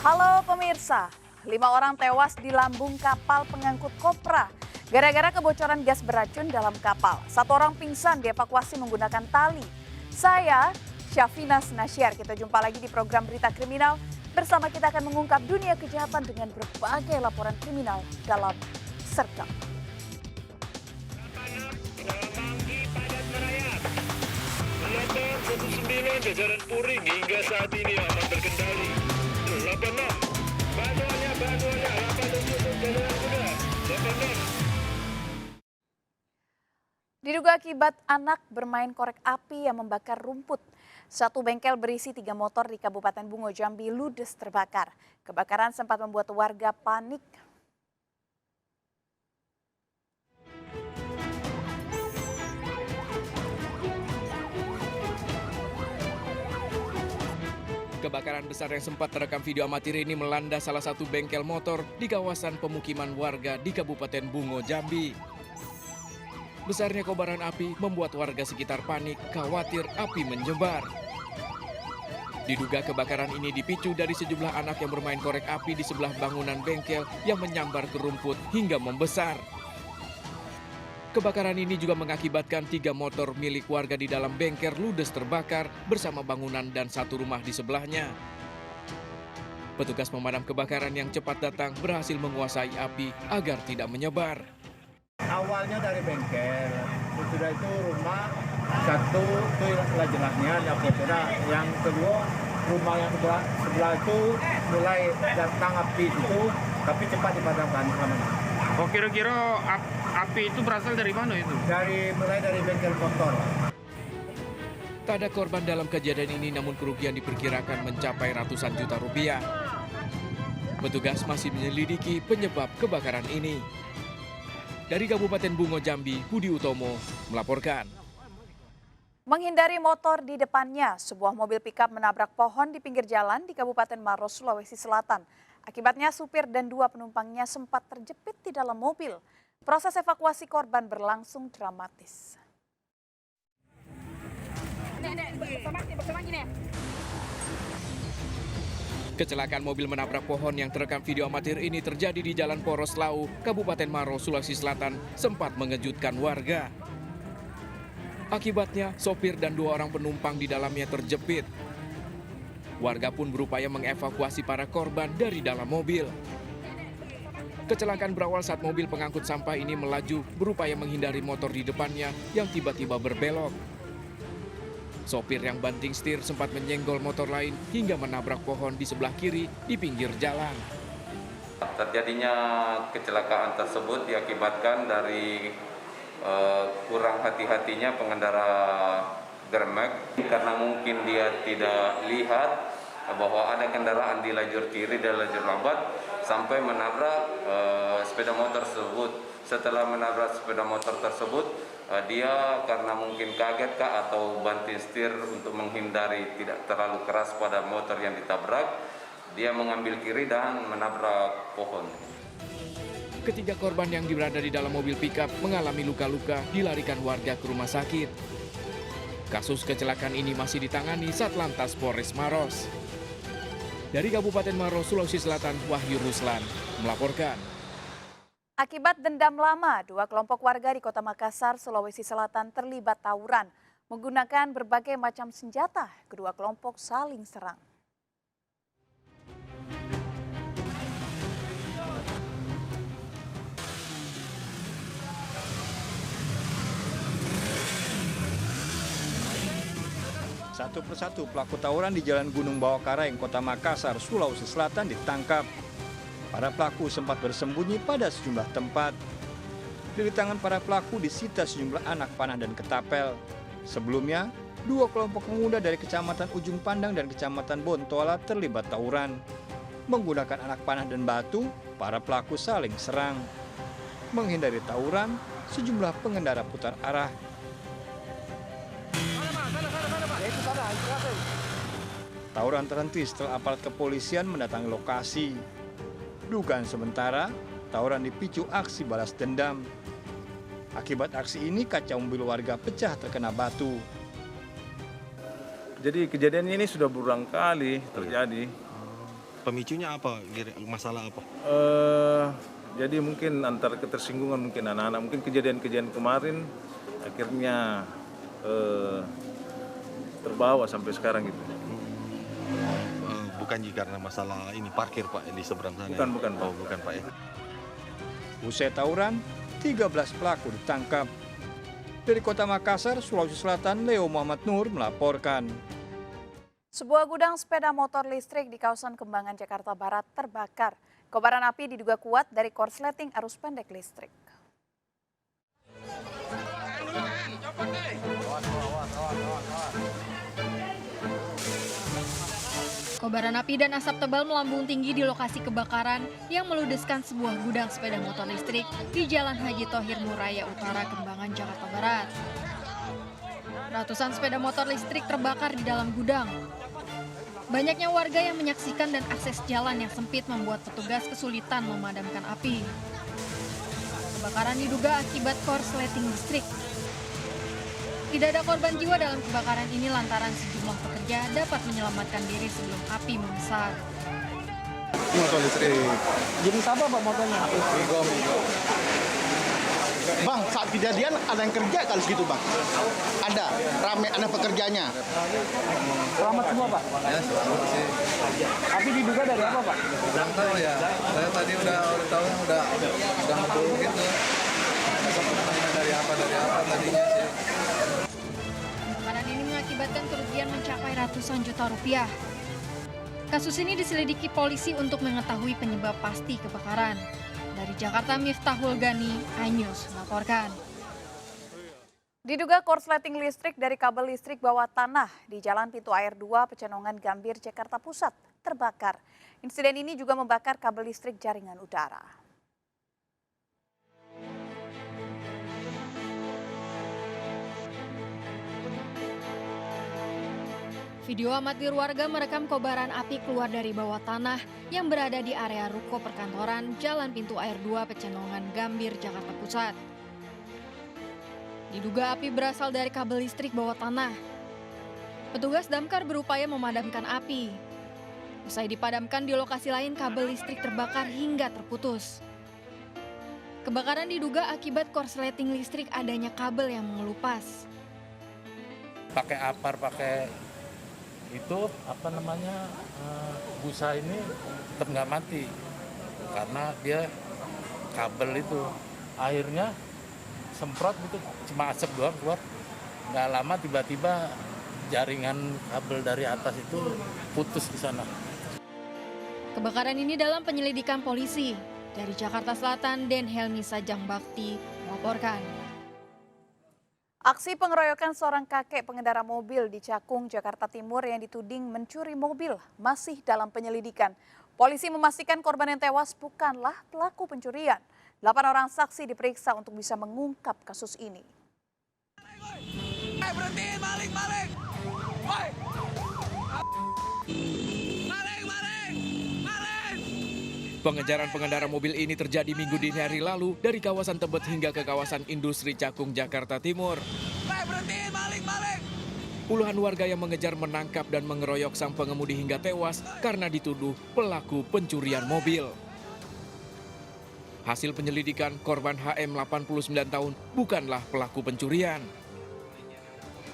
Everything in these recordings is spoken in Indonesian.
Halo pemirsa, 5 orang tewas di lambung kapal pengangkut kopra gara-gara kebocoran gas beracun dalam kapal. 1 orang pingsan dievakuasi menggunakan tali. Saya, Syafina Nasyar, kita jumpa lagi di program Berita Kriminal. Bersama kita akan mengungkap dunia kejahatan dengan berbagai laporan kriminal dalam Sergap. Melotor 19 jajaran Puring hingga saat ini aman terkendali. 86, bantuannya, 87 jajaran kuda, 86. Diduga akibat anak bermain korek api yang membakar rumput. 1 bengkel berisi 3 motor di Kabupaten Bungo Jambi ludes terbakar. Kebakaran sempat membuat warga panik. Kebakaran besar yang sempat terekam video amatir ini melanda salah satu bengkel motor di kawasan pemukiman warga di Kabupaten Bungo Jambi. Besarnya kobaran api membuat warga sekitar panik, khawatir api menyebar. Diduga kebakaran ini dipicu dari sejumlah anak yang bermain korek api di sebelah bangunan bengkel yang menyambar ke rumput hingga membesar. Kebakaran ini juga mengakibatkan 3 motor milik warga di dalam bengkel ludes terbakar bersama bangunan dan 1 rumah di sebelahnya. Petugas pemadam kebakaran yang cepat datang berhasil menguasai api agar tidak menyebar. Awalnya dari bengkel, sudah itu rumah satu itu jelasnya ada kotoran, yang kedua rumah yang sebelah itu mulai datang api itu, tapi cepat dipadamkan namanya. Oh, kira-kira api itu berasal dari mana itu? Mulai dari bengkel motor. Tak ada korban dalam kejadian ini, namun kerugian diperkirakan mencapai ratusan juta rupiah. Petugas masih menyelidiki penyebab kebakaran ini. Dari Kabupaten Bungo Jambi, Budi Utomo melaporkan. Menghindari motor di depannya, sebuah mobil pickup menabrak pohon di pinggir jalan di Kabupaten Maros, Sulawesi Selatan. Akibatnya supir dan 2 penumpangnya sempat terjepit di dalam mobil. Proses evakuasi korban berlangsung dramatis. Kecelakaan mobil menabrak pohon yang terekam video amatir ini terjadi di Jalan Poros Lau, Kabupaten Maros, Sulawesi Selatan, sempat mengejutkan warga. Akibatnya, sopir dan 2 orang penumpang di dalamnya terjepit. Warga pun berupaya mengevakuasi para korban dari dalam mobil. Kecelakaan berawal saat mobil pengangkut sampah ini melaju berupaya menghindari motor di depannya yang tiba-tiba berbelok. Sopir yang banting setir sempat menyenggol motor lain hingga menabrak pohon di sebelah kiri di pinggir jalan. Terjadinya kecelakaan tersebut diakibatkan dari kurang hati-hatinya pengendara Grab karena mungkin dia tidak lihat bahwa ada kendaraan di lajur kiri dan lajur lambat sampai menabrak sepeda motor tersebut. Setelah menabrak sepeda motor tersebut, dia karena mungkin kaget atau banting setir untuk menghindari tidak terlalu keras pada motor yang ditabrak, dia mengambil kiri dan menabrak pohon. Ketiga korban yang berada di dalam mobil pickup mengalami luka-luka, dilarikan warga ke rumah sakit. Kasus kecelakaan ini masih ditangani Satlantas Polres Maros. Dari Kabupaten Maros, Sulawesi Selatan, Wahyu Ruslan melaporkan. Akibat dendam lama, 2 kelompok warga di Kota Makassar, Sulawesi Selatan terlibat tawuran. Menggunakan berbagai macam senjata, kedua kelompok saling serang. Satu persatu pelaku tawuran di Jalan Gunung Bawah Karaeng, Kota Makassar, Sulawesi Selatan ditangkap. Para pelaku sempat bersembunyi pada sejumlah tempat. Dari tangan para pelaku disita sejumlah anak panah dan ketapel. Sebelumnya, 2 kelompok pemuda dari Kecamatan Ujung Pandang dan Kecamatan Bontoala terlibat tawuran. Menggunakan anak panah dan batu, para pelaku saling serang. Menghindari tawuran, sejumlah pengendara putar arah. Tawuran terhenti setelah aparat kepolisian mendatangi lokasi. Dugaan sementara, tawuran dipicu aksi balas dendam. Akibat aksi ini, kaca mobil warga pecah terkena batu. Jadi kejadian ini sudah berulang kali terjadi. Pemicunya apa? Masalah apa? Jadi mungkin antara ketersinggungan mungkin anak-anak, mungkin kejadian-kejadian kemarin akhirnya terbawa sampai sekarang gitu. Bukan karena masalah ini parkir Pak di seberang sana. Bukan Pak. Oh, bukan Pak ya. Usai tawuran, 13 pelaku ditangkap. Dari Kota Makassar, Sulawesi Selatan, Leo Muhammad Nur melaporkan. Sebuah gudang sepeda motor listrik di kawasan Kembangan, Jakarta Barat terbakar. Kobaran api diduga kuat dari korsleting arus pendek listrik. Kobaran api dan asap tebal melambung tinggi di lokasi kebakaran yang meludeskan sebuah gudang sepeda motor listrik di Jalan Haji Thohir Muraya Utara, Kembangan, Jakarta Barat. Ratusan sepeda motor listrik terbakar di dalam gudang. Banyaknya warga yang menyaksikan dan akses jalan yang sempit membuat petugas kesulitan memadamkan api. Kebakaran diduga akibat korsleting listrik. Tidak ada korban jiwa dalam kebakaran ini lantaran sejumlah pekerja dapat menyelamatkan diri sebelum api membesar. Motor listrik. Jenis apa Pak motornya? Vigo. Bang, saat kejadian ada yang kerja kali segitu Bang? Ada, rame, ada pekerjanya. Selamat semua Pak? Ya, selamat sih. Api diduga dari apa Pak? Kurang tahu ya, saya tadi udah tahu udah ngebul gitu. Dari apa tadinya sih. Kebakaran ini mengakibatkan kerugian mencapai ratusan juta rupiah. Kasus ini diselidiki polisi untuk mengetahui penyebab pasti kebakaran. Dari Jakarta, Miftahul Gani, iNews melaporkan. Diduga korsleting listrik dari kabel listrik bawah tanah di Jalan Pintu Air 2, Pecenongan Gambir, Jakarta Pusat terbakar. Insiden ini juga membakar kabel listrik jaringan udara. Video amatir warga merekam kobaran api keluar dari bawah tanah yang berada di area ruko perkantoran Jalan Pintu Air 2 Pecenongan Gambir, Jakarta Pusat. Diduga api berasal dari kabel listrik bawah tanah. Petugas damkar berupaya memadamkan api. Usai dipadamkan di lokasi lain, kabel listrik terbakar hingga terputus. Kebakaran diduga akibat korsleting listrik adanya kabel yang mengelupas. Pakai apar, pakai itu apa namanya busa ini tetap nggak mati karena dia kabel itu airnya semprot gitu cuma asap doang keluar, nggak lama tiba-tiba jaringan kabel dari atas itu putus di sana. Kebakaran ini dalam penyelidikan polisi. Dari Jakarta Selatan, Den Helmi Sajang Bakti melaporkan. Aksi pengeroyokan seorang kakek pengendara mobil di Cakung, Jakarta Timur yang dituding mencuri mobil masih dalam penyelidikan. Polisi memastikan korban yang tewas bukanlah pelaku pencurian. 8 orang saksi diperiksa untuk bisa mengungkap kasus ini. Berhenti, balik. Pengejaran pengendara mobil ini terjadi Minggu dini hari lalu dari kawasan Tebet hingga ke kawasan industri Cakung, Jakarta Timur. Berhenti, balik. Puluhan warga yang mengejar menangkap dan mengeroyok sang pengemudi hingga tewas karena dituduh pelaku pencurian mobil. Hasil penyelidikan, korban HM 89 tahun bukanlah pelaku pencurian.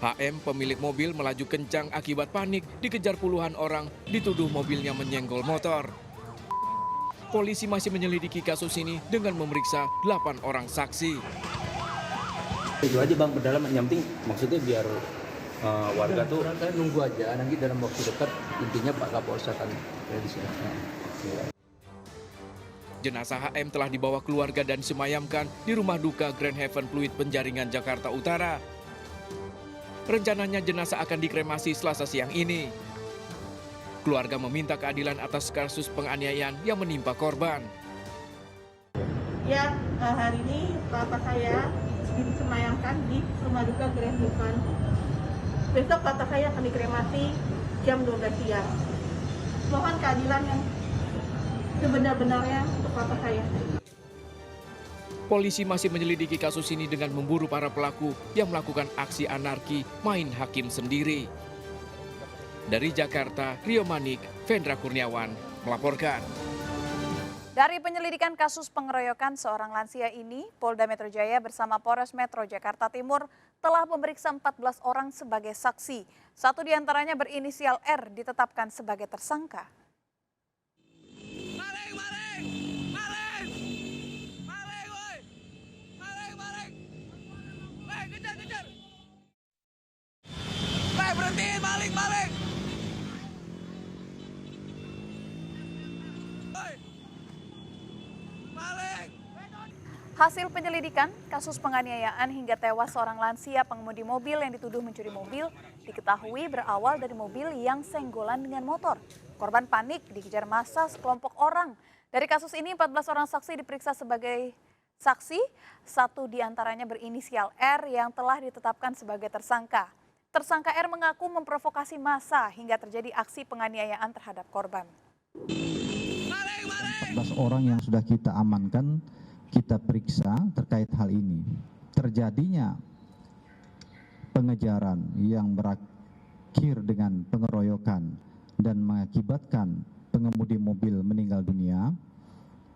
HM pemilik mobil melaju kencang akibat panik dikejar puluhan orang dituduh mobilnya menyenggol motor. Polisi masih menyelidiki kasus ini dengan memeriksa 8 orang saksi. Itu aja Bang, pendalaman yang penting maksudnya biar warga tuh nunggu aja nanti dalam waktu dekat intinya Pak Kapolres akan di sini. Jenazah HM telah dibawa keluarga dan disemayamkan di rumah duka Grand Heaven Pluit Penjaringan, Jakarta Utara. Rencananya jenazah akan dikremasi Selasa siang ini. Keluarga meminta keadilan atas kasus penganiayaan yang menimpa korban. Ya, hari ini bapak saya disemayamkan di rumah duka Grand Heaven. Besok bapak saya akan dikremasi jam 12 siang. Mohon keadilan yang sebenar-benarnya untuk bapak saya. Polisi masih menyelidiki kasus ini dengan memburu para pelaku yang melakukan aksi anarki main hakim sendiri. Dari Jakarta, Rio Manik, Vendra Kurniawan melaporkan. Dari penyelidikan kasus pengeroyokan seorang lansia ini, Polda Metro Jaya bersama Polres Metro Jakarta Timur telah memeriksa 14 orang sebagai saksi. 1 diantaranya berinisial R ditetapkan sebagai tersangka. Berhenti, maling. Hasil penyelidikan, kasus penganiayaan hingga tewas seorang lansia pengemudi mobil yang dituduh mencuri mobil diketahui berawal dari mobil yang senggolan dengan motor. Korban panik dikejar massa sekelompok orang. Dari kasus ini 14 orang saksi diperiksa sebagai saksi, 1 diantaranya berinisial R yang telah ditetapkan sebagai tersangka. Tersangka R mengaku memprovokasi massa hingga terjadi aksi penganiayaan terhadap korban. 14 orang yang sudah kita amankan, kita periksa terkait hal ini. Terjadinya pengejaran yang berakhir dengan pengeroyokan dan mengakibatkan pengemudi mobil meninggal dunia,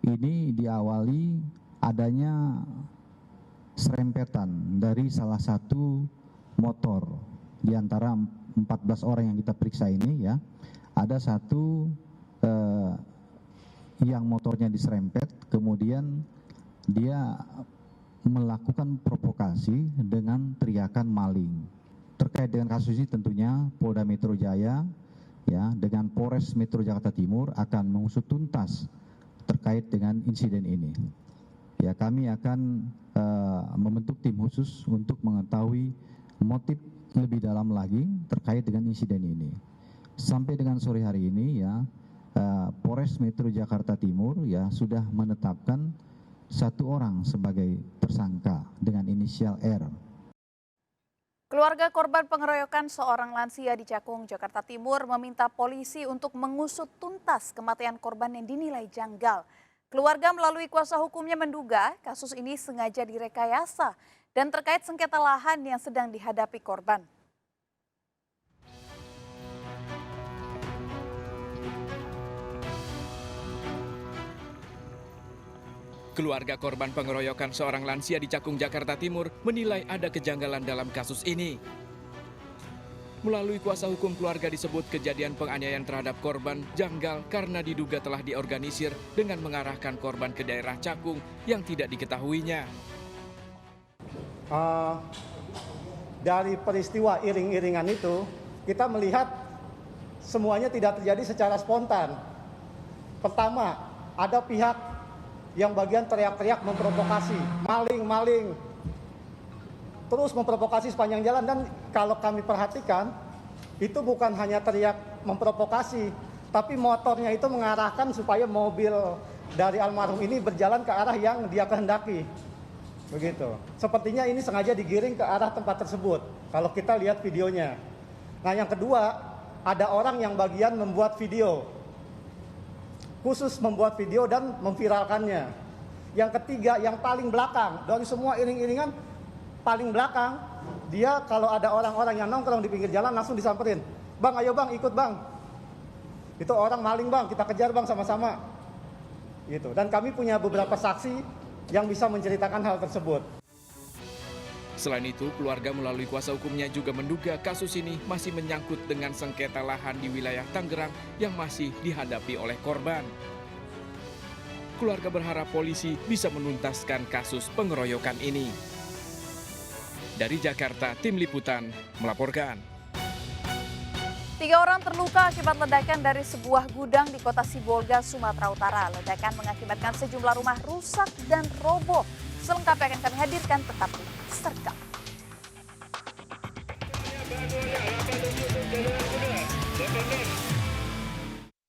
ini diawali adanya serempetan dari salah satu motor. Di antara 14 orang yang kita periksa ini ya, ada satu yang motornya diserempet, kemudian dia melakukan provokasi dengan teriakan maling. Terkait dengan kasus ini tentunya Polda Metro Jaya ya dengan Polres Metro Jakarta Timur akan mengusut tuntas terkait dengan insiden ini. Ya, kami akan membentuk tim khusus untuk mengetahui motif lebih dalam lagi terkait dengan insiden ini. Sampai dengan sore hari ini ya Polres Metro Jakarta Timur ya sudah menetapkan 1 orang sebagai tersangka dengan inisial R. Keluarga korban pengeroyokan seorang lansia di Cakung, Jakarta Timur meminta polisi untuk mengusut tuntas kematian korban yang dinilai janggal. Keluarga melalui kuasa hukumnya menduga kasus ini sengaja direkayasa dan terkait sengketa lahan yang sedang dihadapi korban. Keluarga korban pengeroyokan seorang lansia di Cakung, Jakarta Timur menilai ada kejanggalan dalam kasus ini. Melalui kuasa hukum keluarga disebut kejadian penganiayaan terhadap korban janggal karena diduga telah diorganisir dengan mengarahkan korban ke daerah Cakung yang tidak diketahuinya. Dari peristiwa iring-iringan itu, kita melihat semuanya tidak terjadi secara spontan. Pertama, ada pihak yang bagian teriak-teriak memprovokasi, maling, terus memprovokasi sepanjang jalan. Dan kalau kami perhatikan, itu bukan hanya teriak memprovokasi, tapi motornya itu mengarahkan supaya mobil dari almarhum ini berjalan ke arah yang dia kehendaki. Begitu. Sepertinya ini sengaja digiring ke arah tempat tersebut, kalau kita lihat videonya. Nah, yang kedua, ada orang yang bagian membuat video, khusus membuat video dan memviralkannya. Yang ketiga, yang paling belakang, dari semua iring-iringan paling belakang, dia kalau ada orang-orang yang nongkrong di pinggir jalan langsung disamperin. Bang, ayo bang, ikut bang. Itu orang maling bang, kita kejar bang sama-sama. Gitu. Dan kami punya beberapa saksi yang bisa menceritakan hal tersebut. Selain itu, keluarga melalui kuasa hukumnya juga menduga kasus ini masih menyangkut dengan sengketa lahan di wilayah Tangerang yang masih dihadapi oleh korban. Keluarga berharap polisi bisa menuntaskan kasus pengeroyokan ini. Dari Jakarta, Tim Liputan melaporkan. 3 orang terluka akibat ledakan dari sebuah gudang di Kota Sibolga, Sumatera Utara. Ledakan mengakibatkan sejumlah rumah rusak dan roboh. Selengkapnya akan kami hadirkan, tetap di Serkap. Banuanya 8 untuk jalan muda.